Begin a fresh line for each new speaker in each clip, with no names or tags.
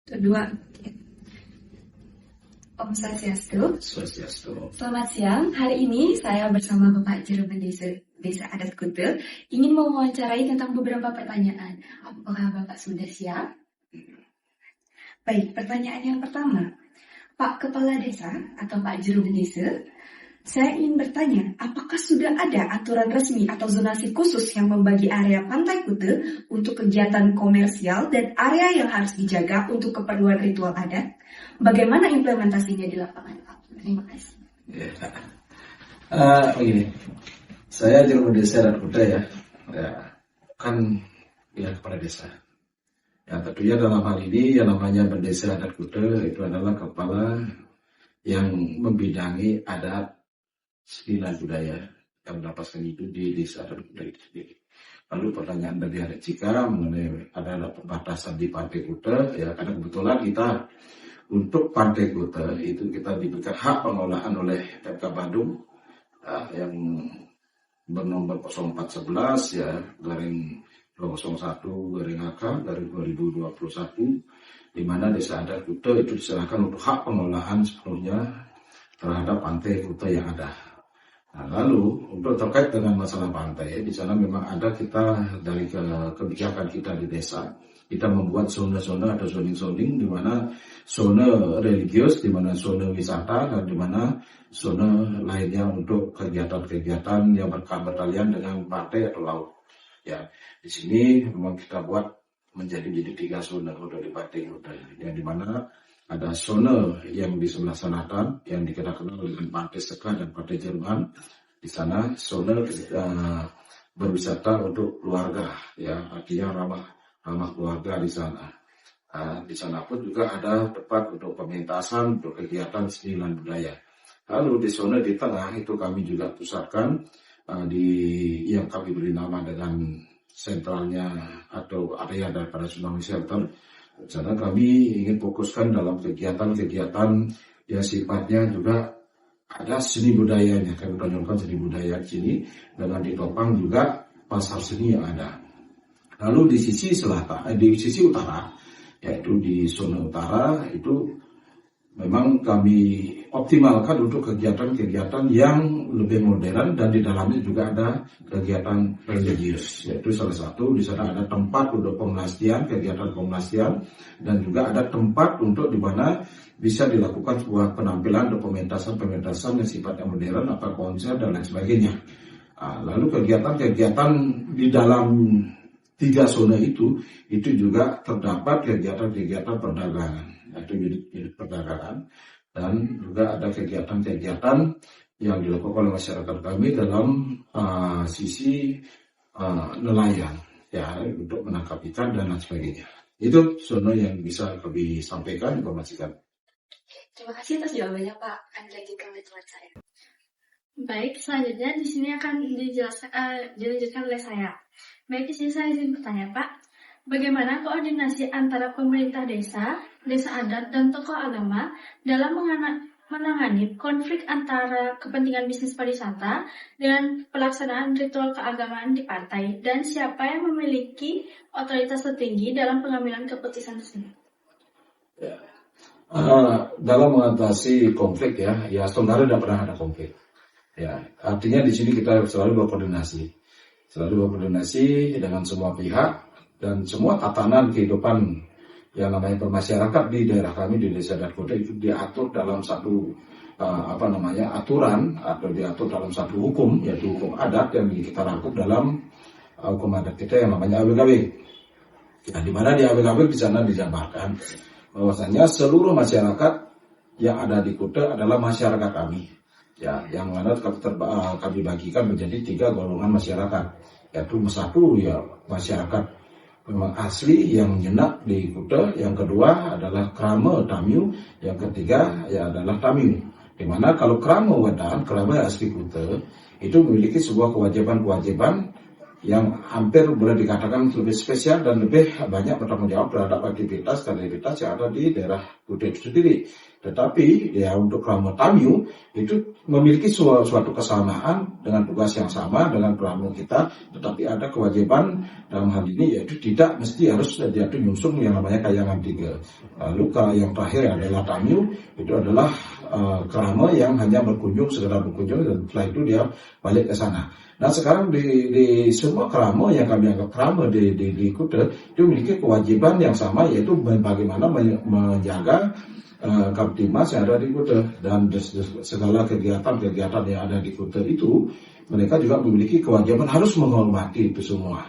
Kedua, Om Swastiastu.
Swastiastu.
Selamat siang, hari ini saya bersama Bapak Juru Desa Adat Kute ingin mewawancarai tentang beberapa pertanyaan. Apakah Bapak sudah siap? Baik, pertanyaan yang pertama. Pak Kepala Desa atau Pak Juru Desa, saya ingin bertanya, apakah sudah ada aturan resmi atau zonasi khusus yang membagi area Pantai Kute untuk kegiatan komersial dan area yang harus dijaga untuk keperluan ritual adat? Bagaimana implementasinya di lapangan, Pak? Terima kasih.
Begini, saya Juru Desa Adat Kute kepala desa. Ya, tentunya dalam hal ini yang namanya Bendesa Adat Kute itu adalah kepala yang membidangi adat 9 budaya yang mendapatkan itu di Desa Adat Kute itu sendiri. Lalu pertanyaan dari Adat Cika mengenai ada pembatasan di Pantai Kute, ya karena kebetulan kita untuk Pantai Kute itu kita diberikan hak pengelolaan oleh PMK Bandung yang bernomor 0411 ya garing 201/AK dari 2021, di mana Desa Adat Kute itu diserahkan untuk hak pengelolaan sepenuhnya terhadap Pantai Kute yang ada. Nah, lalu untuk terkait dengan masalah pantai, di sana memang ada kita dari kebijakan kita di desa, kita membuat zona-zona atau zoning-zoning di mana zona religius, di mana zona wisata, dan di mana zona lainnya untuk kegiatan-kegiatan yang bertalian dengan pantai atau laut. Ya, di sini memang kita buat menjadi 3 zona untuk di Pantai Kute, yang di mana ada zona yang di sebelah selatan yang kita kenal dengan Pantai Seka dan Pantai Jerman. Di sana zona berwisata untuk keluarga, ya artinya ramah keluarga di sana. Di sana pun juga ada tempat untuk pementasan, untuk kegiatan seni dan budaya. Lalu di zona di tengah itu kami juga pusatkan yang kami beri nama dengan sentralnya atau area daripada tsunami shelter. Di sana kami ingin fokuskan dalam kegiatan-kegiatan yang sifatnya juga ada seni budayanya. Kami tonjolkan seni budaya di sini dengan ditopang juga pasar seni yang ada. Lalu di sisi selatan, di sisi utara, yaitu di zona utara itu memang kami optimalkan untuk kegiatan-kegiatan yang lebih modern, dan di dalamnya juga ada kegiatan religius. Yaitu salah satu di sana ada tempat untuk pemelastian, kegiatan pemelastian, dan juga ada tempat untuk di mana bisa dilakukan sebuah penampilan atau pementasan yang sifatnya modern, apa konser dan lain sebagainya. Lalu kegiatan-kegiatan di dalam 3 zona itu juga terdapat kegiatan-kegiatan perdagangan, yaitu unit perdagangan, dan juga ada kegiatan-kegiatan yang dilakukan oleh masyarakat kami dalam sisi nelayan, ya untuk menangkap ikan dan lain sebagainya. Itu zona yang bisa kami sampaikan, informasikan.
Terima kasih atas jawabannya, Pak. Akan dilanjutkan oleh teman saya.
Baik, selanjutnya di sini akan dilanjutkan oleh saya. Baik, di sini saya izin bertanya, Pak. Bagaimana koordinasi antara pemerintah desa, desa adat, dan tokoh agama dalam menangani konflik antara kepentingan bisnis pariwisata dengan pelaksanaan ritual keagamaan di pantai, dan siapa yang memiliki otoritas tertinggi dalam pengambilan keputusan tersebut?
Ya. Dalam mengatasi konflik ya sebenarnya tidak pernah ada konflik. Ya, artinya di sini kita selalu berkoordinasi dengan semua pihak dan semua tatanan kehidupan yang namanya bermasyarakat di daerah kami di Desa Adat Kute itu diatur dalam satu aturan atau diatur dalam satu hukum, yaitu hukum adat yang kita rangkum dalam hukum adat kita yang namanya AWKW. Nah, di mana di AWKW di sana dijabarkan bahwasanya seluruh masyarakat yang ada di Kute adalah masyarakat kami. Ya, yang mana kami bagikan menjadi 3 golongan masyarakat, yaitu satu ya masyarakat memang asli yang menyenak di Kute, yang kedua adalah Krama Tamil, yang ketiga ya adalah Tamil. Di mana kalau Krama Wedan, Krama asli Kute itu memiliki sebuah kewajiban-kewajiban yang hampir boleh dikatakan lebih spesial dan lebih banyak bertanggung jawab terhadap aktivitas yang ada di daerah Kute itu sendiri. Tetapi ya untuk Kramo Tamyu itu memiliki suatu kesamaan dengan tugas yang sama dengan Kramo kita, tetapi ada kewajiban dalam hal ini yaitu tidak mesti harus dia itu nyungsung yang namanya kayangan 3. Lalu yang terakhir adalah Tamyu, itu adalah Kramo yang hanya sekedar berkunjung dan setelah itu dia balik ke sana. Nah sekarang di semua Kramo yang kami anggap Kramo di Kuta itu memiliki kewajiban yang sama, yaitu bagaimana menjaga Kamtibmas yang ada di Kuta, dan segala kegiatan-kegiatan yang ada di Kuta itu mereka juga memiliki kewajiban harus menghormati itu semua.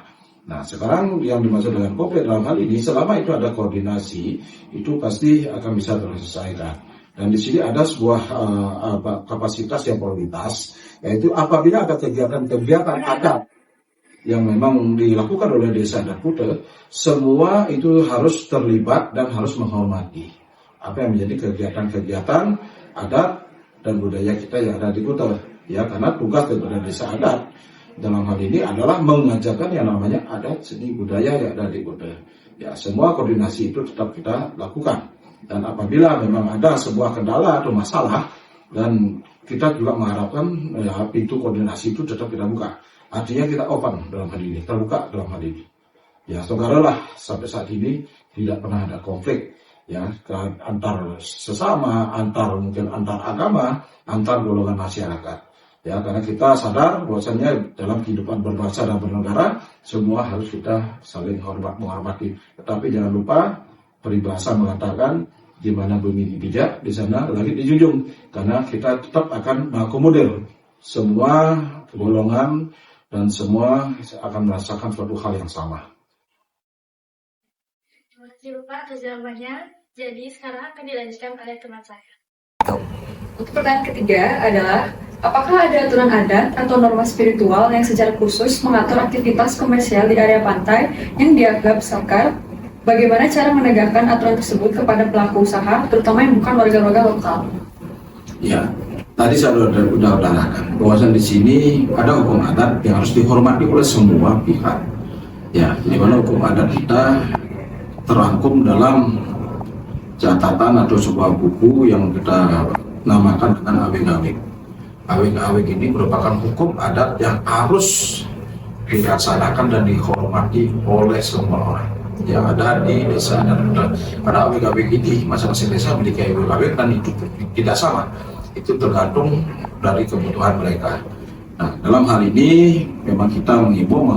Nah sekarang yang dimaksud dengan Kopet dalam hal ini, selama itu ada koordinasi, itu pasti akan bisa terselesaikan. Dan di sini ada sebuah kapasitas yang prioritas, yaitu apabila ada kegiatan-kegiatan adat yang memang dilakukan oleh desa dan Kuta, semua itu harus terlibat dan harus menghormati apa yang menjadi kegiatan-kegiatan adat dan budaya kita yang ada di Kuta. Ya, karena tugas daripada desa adat dalam hal ini adalah mengajarkan yang namanya adat seni budaya yang ada di Kuta. Ya, semua koordinasi itu tetap kita lakukan. Dan apabila memang ada sebuah kendala atau masalah, dan kita juga mengharapkan pintu koordinasi itu tetap kita buka. Artinya kita open dalam hal ini, terbuka dalam hal ini. Ya, sekarang sampai saat ini tidak pernah ada konflik ya antar sesama, mungkin antar agama, antar golongan masyarakat. Ya, karena kita sadar bahwasanya dalam kehidupan berbangsa dan bernegara semua harus kita saling menghormati. Tetapi jangan lupa peribahasa mengatakan di mana bumi bijak, di sana langit dijunjung. Karena kita tetap akan mengakomodir semua golongan dan semua akan merasakan suatu hal yang sama.
Terima kasih Bapak atas jawabannya. Jadi sekarang akan dilanjutkan oleh teman saya.
Untuk pertanyaan ketiga adalah, apakah ada aturan adat atau norma spiritual yang secara khusus mengatur aktivitas komersial di area pantai yang dianggap sakar? Bagaimana cara menegakkan aturan tersebut kepada pelaku usaha, terutama yang bukan warga-warga lokal?
Ya, tadi saya sudah utarakan bahwasan di sini ada hukum adat yang harus dihormati oleh semua pihak. Ya, di mana hukum adat kita terangkum dalam catatan atau sebuah buku yang kita namakan dengan awig-awig. Awig-awig ini merupakan hukum adat yang harus dilaksanakan dan dihormati oleh semua orang yang ada di desa dan hutan. Karena awig-awig ini masing-masing desa memiliki awig-awig dan itu tidak sama. Itu tergantung dari kebutuhan mereka. Nah, dalam hal ini memang kita mengimbau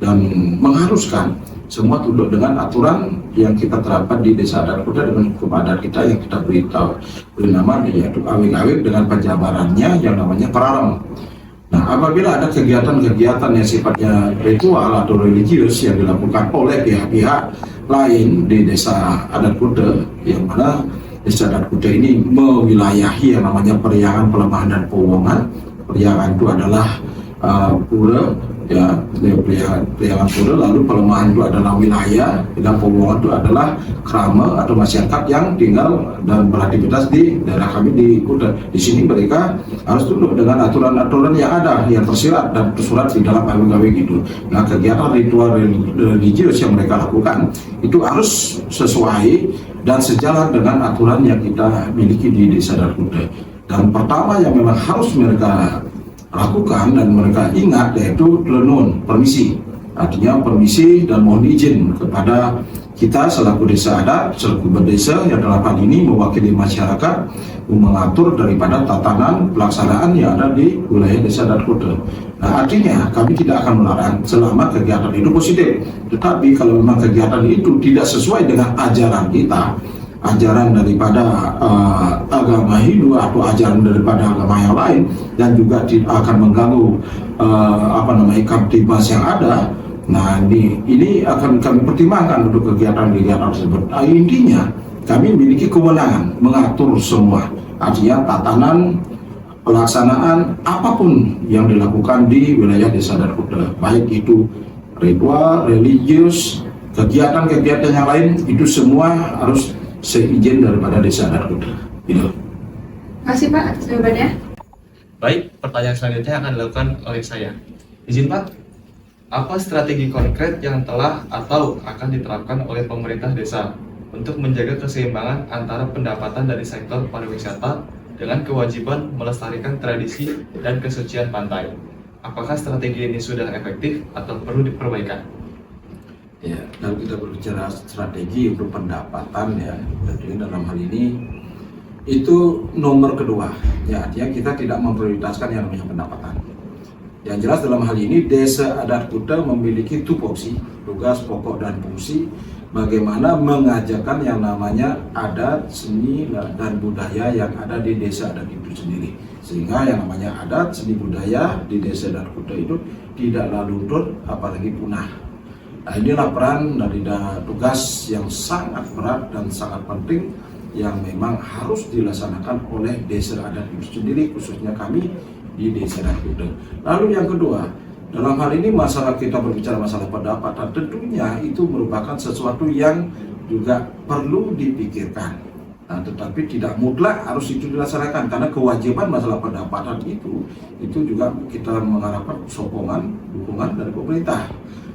dan mengharuskan semua tunduk dengan aturan yang kita terapkan di desa adat Kuta dengan hukum adat kita yang kita beri nama yaitu awig-awig dengan penjabarannya yang namanya pararem. Nah, apabila ada kegiatan-kegiatan yang sifatnya ritual atau religius yang dilakukan oleh pihak-pihak lain di desa adat Kuta, yang mana desa adat Kuta ini mewilayahi yang namanya Periangan, Pelemahan, dan Powongan. Periangan itu adalah pura, ya, Periangan pura, lalu Pelemahan itu adalah wilayah, dan Powongan itu adalah krama atau masyarakat yang tinggal dan beraktivitas di daerah kami di Kuta. Di sini mereka harus tunduk dengan aturan-aturan yang ada, yang tersirat dan tersurat di dalam awig-awig itu. Nah, kegiatan ritual religius yang mereka lakukan itu harus sesuai dan sejalan dengan aturan yang kita miliki di desa adat Kuta. Dan pertama yang memang harus mereka lakukan dan mereka ingat yaitu lenun, permisi. Artinya permisi dan mohon izin kepada kita selaku desa adat, selaku berdesa yang dalam hal ini mewakili masyarakat mengatur daripada tatanan pelaksanaan yang ada di wilayah desa adat Kuta. Nah, artinya kami tidak akan melarang selama kegiatan itu positif. Tetapi kalau memang kegiatan itu tidak sesuai dengan ajaran kita, ajaran daripada agama Hindu atau ajaran daripada agama yang lain, dan juga akan mengganggu Kamtibmas yang ada. Nah, ini akan kami pertimbangkan untuk kegiatan-kegiatan tersebut. Nah, intinya kami memiliki kewenangan mengatur semua, artinya tatanan pelaksanaan apapun yang dilakukan di wilayah desa adat Kuta, baik itu ritual, religius, kegiatan-kegiatan yang lain, itu semua harus seizin daripada desa adat Kuta. Gitu.
Terima kasih Pak atas jawabannya.
Baik, pertanyaan selanjutnya akan dilakukan oleh saya. Izin Pak, apa strategi konkret yang telah atau akan diterapkan oleh pemerintah desa untuk menjaga keseimbangan antara pendapatan dari sektor pariwisata dengan kewajiban melestarikan tradisi dan kesucian pantai. Apakah strategi ini sudah efektif atau perlu diperbaikan?
Ya, kalau kita berbicara strategi untuk pendapatan ya, tentunya dalam hal ini itu nomor kedua. Ya, artinya kita tidak memprioritaskan yang namanya pendapatan. Yang jelas dalam hal ini Desa Adat Kuta memiliki tupoksi, tugas pokok dan fungsi bagaimana mengajarkan yang namanya adat, seni, dan budaya yang ada di desa adat itu sendiri. Sehingga yang namanya adat, seni, budaya di Desa Adat Kuta itu tidaklah luntur apalagi punah. Nah, inilah peran dari tugas yang sangat berat dan sangat penting yang memang harus dilaksanakan oleh Desa Adat itu sendiri, khususnya kami di Desa Adat Kuta. Lalu yang kedua, dalam hal ini masalah kita berbicara masalah pendapatan, tentunya itu merupakan sesuatu yang juga perlu dipikirkan. Nah, tetapi tidak mutlak harus itu dilaksanakan karena kewajiban masalah pendapatan itu juga kita mengharapkan sokongan, dukungan dari pemerintah.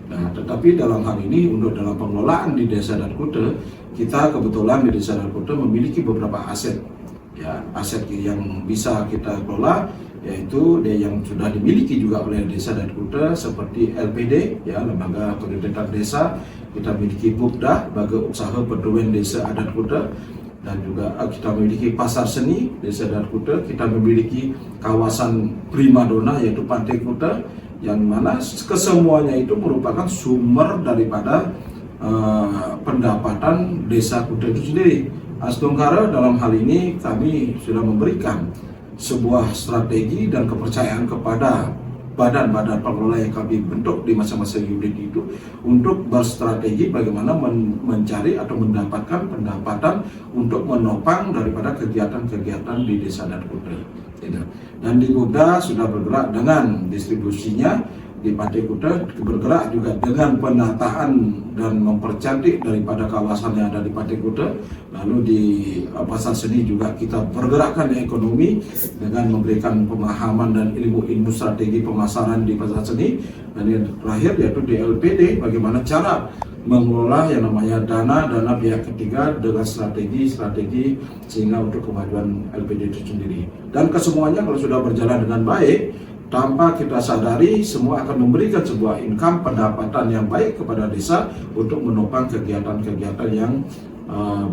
Nah, tetapi dalam hal ini untuk dalam pengelolaan di Desa Adat Kuta, kita kebetulan di Desa Adat Kuta memiliki beberapa aset. Ya, aset yang bisa kita kelola yaitu yang sudah dimiliki juga oleh Desa Adat Kuta seperti LPD ya, Lembaga Pendidikan Desa, kita memiliki BUPDA, Baga Usaha Pedoman Desa Adat Kuta, dan juga kita memiliki pasar seni Desa Adat Kuta, kita memiliki kawasan primadona yaitu Pantai Kuta, yang mana kesemuanya itu merupakan sumber daripada pendapatan Desa Kuta itu sendiri. Astungkara dalam hal ini kami sudah memberikan sebuah strategi dan kepercayaan kepada badan-badan pengelola yang kami bentuk di masa-masa unit itu untuk berstrategi bagaimana mencari atau mendapatkan pendapatan untuk menopang daripada kegiatan-kegiatan di Desa Adat Kuta. Dan di Kuta sudah bergerak dengan distribusinya, di Pantai Kuta bergerak juga dengan penataan dan mempercantik daripada kawasan yang ada di Pantai Kuta. Lalu di pasar seni juga kita bergerakkan ekonomi dengan memberikan pemahaman dan ilmu-ilmu strategi pemasaran di pasar seni. Dan yang terakhir yaitu di LPD, bagaimana cara mengelola yang namanya dana pihak ketiga dengan strategi sehingga untuk kemajuan LPD itu sendiri. Dan kesemuanya kalau sudah berjalan dengan baik, tanpa kita sadari semua akan memberikan sebuah income pendapatan yang baik kepada desa untuk menopang kegiatan-kegiatan yang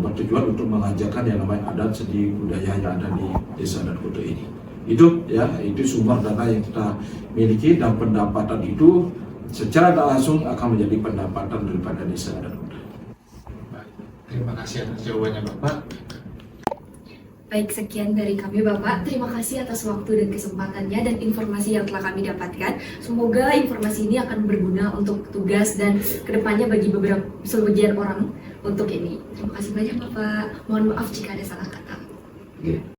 bertujuan untuk mengajarkan yang namanya adat seni budaya yang ada di Desa Adat Kuta ini. Itu sumber dana yang kita miliki dan pendapatan itu secara tak langsung akan menjadi pendapatan daripada Desa Adat Kuta.
Terima kasih atas jawabannya Bapak.
Baik, sekian dari kami Bapak. Terima kasih atas waktu dan kesempatannya dan informasi yang telah kami dapatkan. Semoga informasi ini akan berguna untuk tugas dan kedepannya bagi sebagian orang untuk ini. Terima kasih banyak Bapak. Mohon maaf jika ada salah kata.